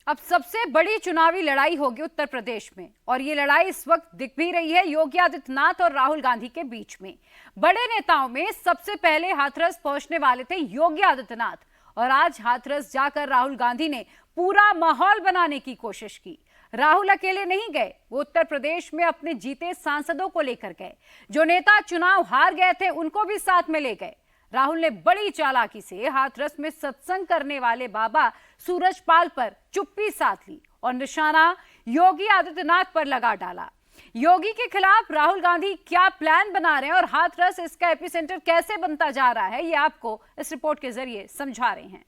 अब सबसे बड़ी चुनावी लड़ाई होगी उत्तर प्रदेश में और ये लड़ाई इस वक्त दिख भी रही है योगी आदित्यनाथ और राहुल गांधी के बीच में। बड़े नेताओं में सबसे पहले हाथरस पहुंचने वाले थे योगी आदित्यनाथ और आज हाथरस जाकर राहुल गांधी ने पूरा माहौल बनाने की कोशिश की। राहुल अकेले नहीं गए, वो उत्तर प्रदेश में अपने जीते सांसदों को लेकर गए। जो नेता चुनाव हार गए थे उनको भी साथ में ले गए। राहुल ने बड़ी चालाकी से हाथरस में सत्संग करने वाले बाबा सूरजपाल पर चुप्पी साध ली और निशाना योगी आदित्यनाथ पर लगा डाला। योगी के खिलाफ राहुल गांधी क्या प्लान बना रहे हैं और हाथरस इसका एपिसेंटर कैसे बनता जा रहा है, ये आपको इस रिपोर्ट के जरिए समझा रहे हैं।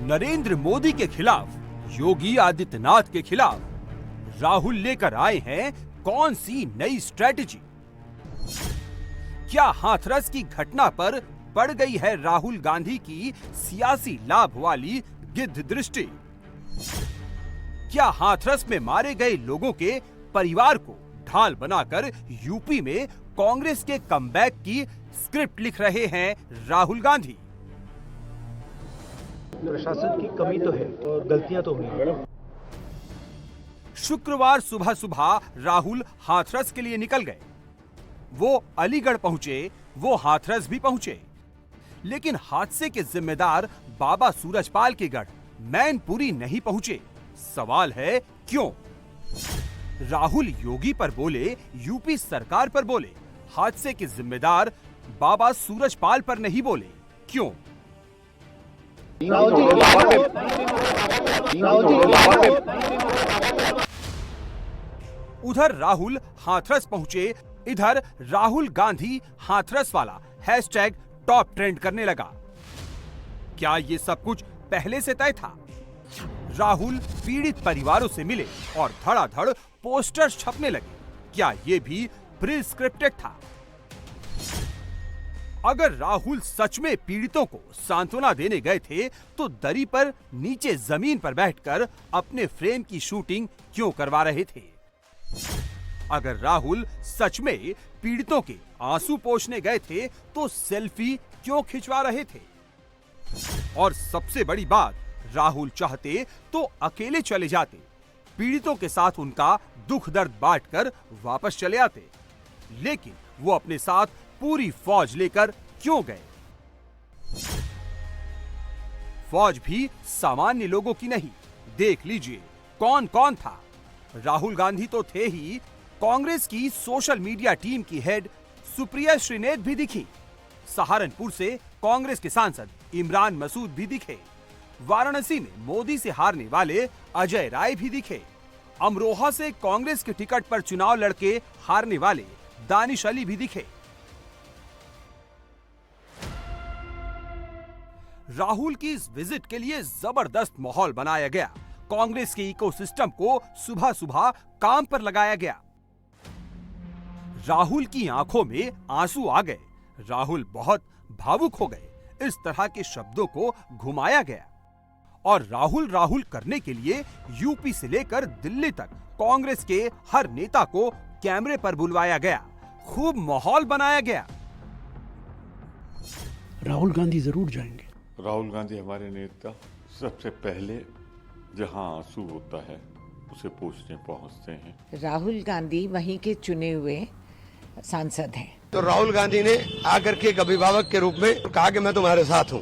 नरेंद्र मोदी के खिलाफ योगी आदित्यनाथ के खिलाफ राहुल लेकर आए हैं कौन सी नई स्ट्रेटजी? क्या हाथरस की घटना पर पड़ गई है राहुल गांधी की सियासी लाभ वाली गिद्ध दृष्टि? क्या हाथरस में मारे गए लोगों के परिवार को ढाल बनाकर यूपी में कांग्रेस के कमबैक की स्क्रिप्ट लिख रहे हैं राहुल गांधी? प्रशासन की कमी तो है और गलतियां तो हुई हैं। शुक्रवार सुबह सुबह राहुल हाथरस के लिए निकल गए। वो अलीगढ़ पहुंचे, वो हाथरस भी पहुंचे, लेकिन हादसे के जिम्मेदार बाबा सूरजपाल के गढ़ मैनपुरी नहीं पहुंचे। सवाल है क्यों? राहुल योगी पर बोले, यूपी सरकार पर बोले, हादसे के जिम्मेदार बाबा सूरजपाल पर नहीं बोले, क्यों? उधर राहुल हाथरस पहुंचे, इधर राहुल गांधी हाथरस वाला हैशटैग टॉप ट्रेंड करने लगा। क्या ये सब कुछ पहले से तय था? राहुल पीड़ित परिवारों से मिले और धड़ाधड़ पोस्टर्स छपने लगे। क्या ये भी प्री स्क्रिप्टेड था? अगर राहुल सच में पीड़ितों को सांत्वना देने गए थे तो दरी पर नीचे जमीन पर बैठकर अपने फ्रेम की शूटिंग क्यों करवा रहे थे? अगर राहुल सच में पीड़ितों के आंसू पोंछने गए थे तो सेल्फी क्यों खिंचवा रहे थे? और सबसे बड़ी बात, राहुल चाहते तो अकेले चले जाते, पीड़ितों के साथ उनका दुख दर्द बांटकर वापस चले आते, लेकिन वो अपने साथ पूरी फौज लेकर क्यों गए? फौज भी सामान्य लोगों की नहीं। देख लीजिए कौन कौन था। राहुल गांधी तो थे ही, कांग्रेस की सोशल मीडिया टीम की हेड सुप्रिया श्रीनेत भी दिखी। सहारनपुर से कांग्रेस के सांसद इमरान मसूद भी दिखे। वाराणसी में मोदी से हारने वाले अजय राय भी दिखे। अमरोहा से कांग्रेस के टिकट पर चुनाव लड़के हारने वाले दानिश अली भी दिखे। राहुल की इस विजिट के लिए जबरदस्त माहौल बनाया गया। कांग्रेस के इकोसिस्टम को सुबह सुबह काम पर लगाया गया। राहुल की आंखों में आंसू आ गए। राहुल बहुत भावुक हो गए। इस तरह के शब्दों को घुमाया गया और राहुल राहुल करने के लिए यूपी से लेकर दिल्ली तक कांग्रेस के हर नेता को कैमरे पर बुलवाया गया। खूब माहौल बनाया गया। राहुल गांधी जरूर जाएंगे। राहुल गांधी हमारे नेता सबसे पहले जहां आंसू होता है उसे पूछने पहुंचते हैं। राहुल गांधी वहीं के चुने हुए सांसद हैं। तो राहुल गांधी ने आकर के एक अभिभावक के रूप में कहा कि मैं तुम्हारे साथ हूं।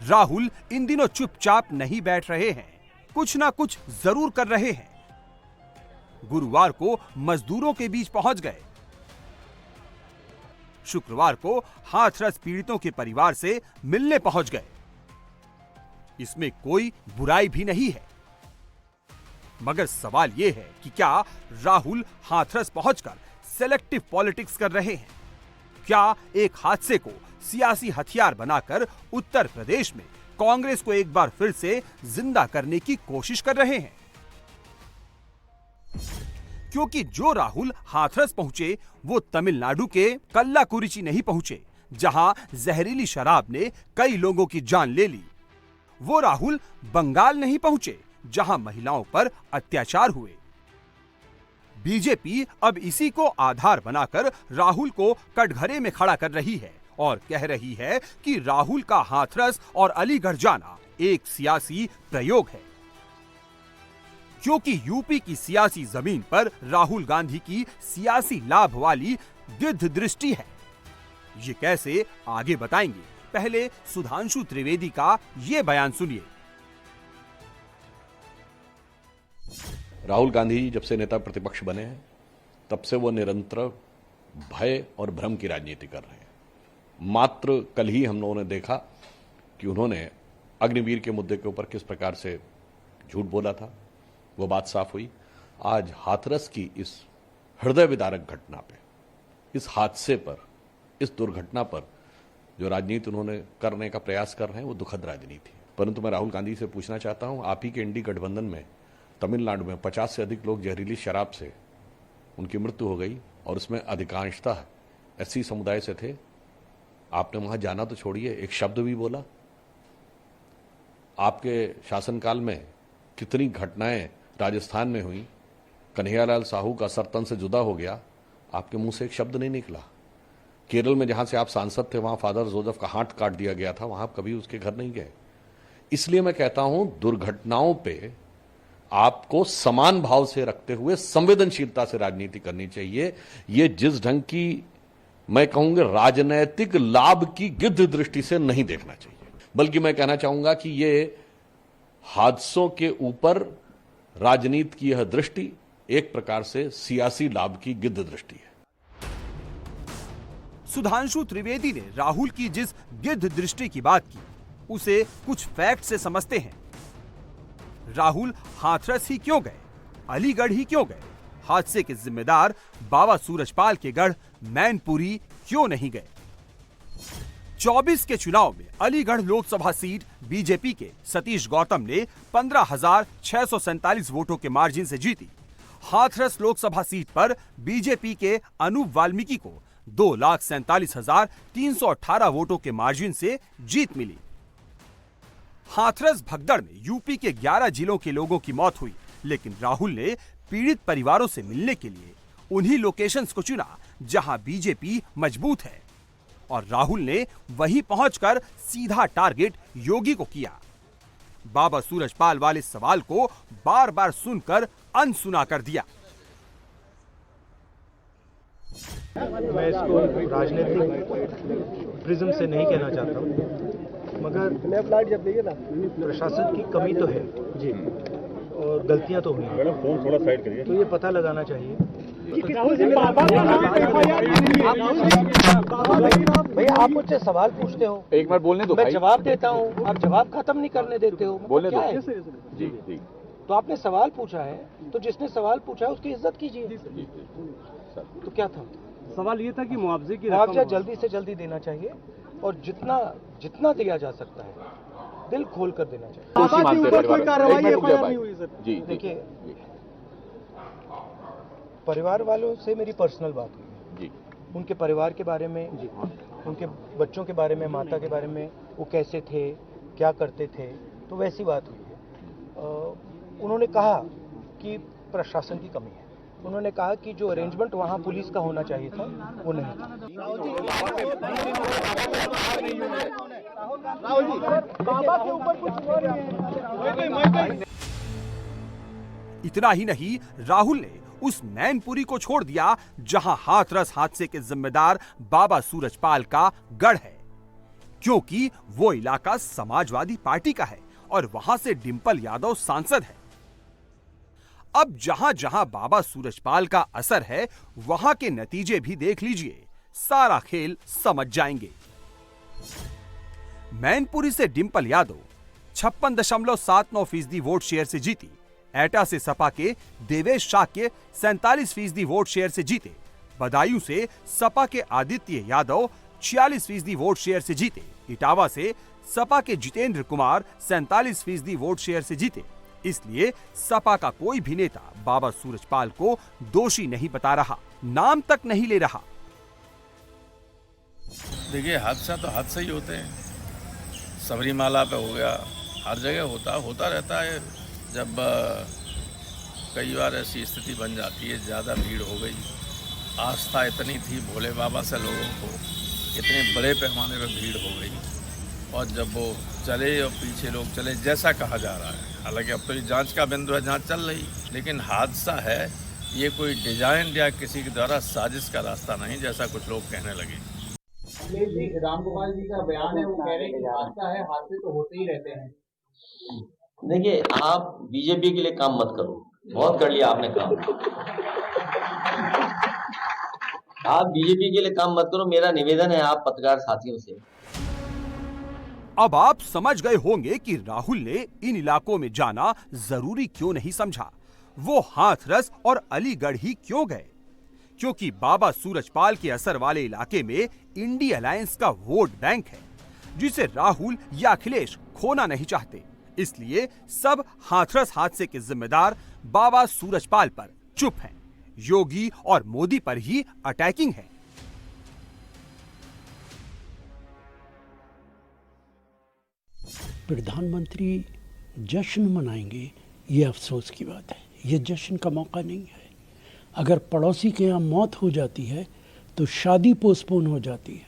राहुल इन दिनों चुपचाप नहीं बैठ रहे हैं, कुछ ना कुछ जरूर कर रहे हैं। गुरुवार को मजदूरों के बीच पहुंच गए। शुक्रवार को हाथरस पीड़ितों के परिवार से मिलने पहुंच गए। इसमें कोई बुराई भी नहीं है, मगर सवाल यह है कि क्या राहुल हाथरस पहुंचकर सेलेक्टिव पॉलिटिक्स कर रहे हैं? क्या एक हादसे को सियासी हथियार बनाकर उत्तर प्रदेश में कांग्रेस को एक बार फिर से जिंदा करने की कोशिश कर रहे हैं? क्योंकि जो राहुल हाथरस पहुंचे वो तमिलनाडु के कल्लाकुरिची नहीं पहुंचे, जहां जहरीली शराब ने कई लोगों की जान ले ली। वो राहुल बंगाल नहीं पहुंचे, जहां महिलाओं पर अत्याचार हुए। बीजेपी अब इसी को आधार बनाकर राहुल को कटघरे में खड़ा कर रही है और कह रही है कि राहुल का हाथरस और अलीगढ़ जाना एक सियासी प्रयोग है, क्योंकि यूपी की सियासी जमीन पर राहुल गांधी की सियासी लाभ वाली गिद्ध दृष्टि है। ये कैसे, आगे बताएंगे। पहले सुधांशु त्रिवेदी का ये बयान सुनिए। राहुल गांधी जब से नेता प्रतिपक्ष बने हैं तब से वो निरंतर भय और भ्रम की राजनीति कर रहे हैं। मात्र कल ही हम लोगों ने देखा कि उन्होंने अग्निवीर के मुद्दे के ऊपर किस प्रकार से झूठ बोला था, वो बात साफ हुई। आज हाथरस की इस हृदय विदारक घटना पे, इस हादसे पर, इस दुर्घटना पर जो राजनीति उन्होंने करने का प्रयास कर रहे हैं वो दुखद राजनीति है। परंतु मैं राहुल गांधी से पूछना चाहता हूं, आप ही के इंडी गठबंधन में तमिलनाडु में 50 से अधिक लोग जहरीली शराब से उनकी मृत्यु हो गई और उसमें अधिकांशतः एससी समुदाय से थे। आपने वहां जाना तो छोड़िए, एक शब्द भी बोला? आपके शासनकाल में कितनी घटनाएं राजस्थान में हुई, कन्हैयालाल साहू का सर तन से जुदा हो गया, आपके मुंह से एक शब्द नहीं निकला। केरल में जहां से आप सांसद थे वहां फादर जोसेफ का हाथ काट दिया गया था, वहां आप कभी उसके घर नहीं गए। इसलिए मैं कहता हूं, दुर्घटनाओं पे आपको समान भाव से रखते हुए संवेदनशीलता से राजनीति करनी चाहिए। ये जिस ढंग की, मैं कहूंगा, राजनैतिक लाभ की गिद्ध दृष्टि से नहीं देखना चाहिए, बल्कि मैं कहना चाहूंगा कि ये हादसों के ऊपर राजनीति की यह दृष्टि एक प्रकार से सियासी लाभ की गिद्ध दृष्टि है। सुधांशु त्रिवेदी ने राहुल की जिस गिद्ध दृष्टि की बात की, उसे कुछ फैक्ट से समझते हैं। राहुल हाथरस ही क्यों गए, अलीगढ़ ही क्यों गए, हादसे के जिम्मेदार बाबा सूरजपाल के गढ़ मैनपुरी क्यों नहीं गए? 24 के चुनाव में अलीगढ़ लोकसभा सीट बीजेपी के सतीश गौतम ने 15,647 वोटों के मार्जिन से जीती। हाथरस लोकसभा सीट पर बीजेपी के अनूप वाल्मीकि को 2,47,318 वोटों के मार्जिन से जीत मिली। हाथरस भगदड़ में यूपी के 11 जिलों के लोगों की मौत हुई, लेकिन राहुल ने पीड़ित परिवारों से मिलने के लिए उन्हीं लोकेशंस को चुना जहां बीजेपी मजबूत है, और राहुल ने वहीं पहुंचकर सीधा टारगेट योगी को किया। बाबा सूरजपाल वाले सवाल को बार बार सुनकर अनसुना कर दिया। मैं इसको राजनीतिक प्रिज्म से नहीं कहना चाहता हूँ, मगर प्रशासन की कमी तो है जी, और गलतियां तो हुई हैं। मैडम फोन थोड़ा साइड करिए। तो ये पता लगाना चाहिए। भैया आप मुझसे सवाल पूछते हो, एक बार बोलने दो, मैं जवाब देता हूँ, आप जवाब खत्म नहीं करने देते हो। बोलने दो जी। तो आपने सवाल पूछा है, तो जिसने सवाल पूछा है उसकी इज्जत कीजिए। तो क्या था सवाल? ये था कि मुआवजा जल्दी से जल्दी देना चाहिए, और जितना दिया जा सकता है दिल खोल कर देना चाहिए। देखिए, परिवार वालों से मेरी पर्सनल बात हुई है, उनके परिवार के बारे में, उनके बच्चों के बारे में, माता के बारे में, वो कैसे थे, क्या करते थे, तो वैसी बात हुई है। उन्होंने कहा कि प्रशासन की कमी है। उन्होंने कहा कि जो अरेंजमेंट वहाँ पुलिस का होना चाहिए था वो नहीं था। इतना ही नहीं, राहुल ने उस मैनपुरी को छोड़ दिया जहां हाथरस हादसे के जिम्मेदार बाबा सूरजपाल का गढ़ है, क्योंकि वो इलाका समाजवादी पार्टी का है और वहां से डिंपल यादव सांसद है। अब जहां जहां बाबा सूरजपाल का असर है, वहां के नतीजे भी देख लीजिए, सारा खेल समझ जाएंगे। मैनपुरी से डिंपल यादव 56.79% वोट शेयर से जीती। एटा से सपा के देवेश शाक्य 47% वोट शेयर से जीते। बदायूं से सपा के आदित्य यादव 46% वोट शेयर से जीते। इटावा से सपा के जितेंद्र कुमार 47% वोट शेयर से जीते। इसलिए सपा का कोई भी नेता बाबा सूरजपाल को दोषी नहीं बता रहा, नाम तक नहीं ले रहा। देखिए, हादसा तो हादसा ही होते हैं। सबरीमाला पे हो गया, हर जगह होता रहता है। जब कई बार ऐसी स्थिति बन जाती है, ज़्यादा भीड़ हो गई, आस्था इतनी थी भोले बाबा से लोगों को इतने बड़े पैमाने पर भीड़ हो गई, और जब वो चले और पीछे लोग चले जैसा कहा जा रहा है, हालांकि अब तो ये जांच का बिंदु है, जांच चल रही, लेकिन हादसा है, ये कोई डिजाइन या किसी के द्वारा साजिश का रास्ता नहीं, जैसा कुछ लोग कहने लगे। रामगोपाल जी का बयान है, वो कह रहे हैं कि हादसा है, हादसे तो होते ही रहते हैं। देखिए, आप बीजेपी के लिए काम मत करो, बहुत कर लिया आपने काम। आप बीजेपी के लिए काम मत करो, मेरा निवेदन है आप पत्रकार साथियों से। अब आप समझ गए होंगे कि राहुल ने इन इलाकों में जाना जरूरी क्यों नहीं समझा। वो हाथरस और अलीगढ़ ही क्यों गए? क्योंकि बाबा सूरजपाल के असर वाले इलाके में इंडी अलायंस का वोट बैंक है, जिसे राहुल या अखिलेश खोना नहीं चाहते। इसलिए सब हाथरस हादसे के जिम्मेदार बाबा सूरजपाल पर चुप हैं। योगी और मोदी पर ही अटैकिंग है। प्रधानमंत्री जश्न मनाएंगे, ये अफसोस की बात है। ये जश्न का मौका नहीं है। अगर पड़ोसी के यहाँ मौत हो जाती है तो शादी पोस्टपोन हो जाती है।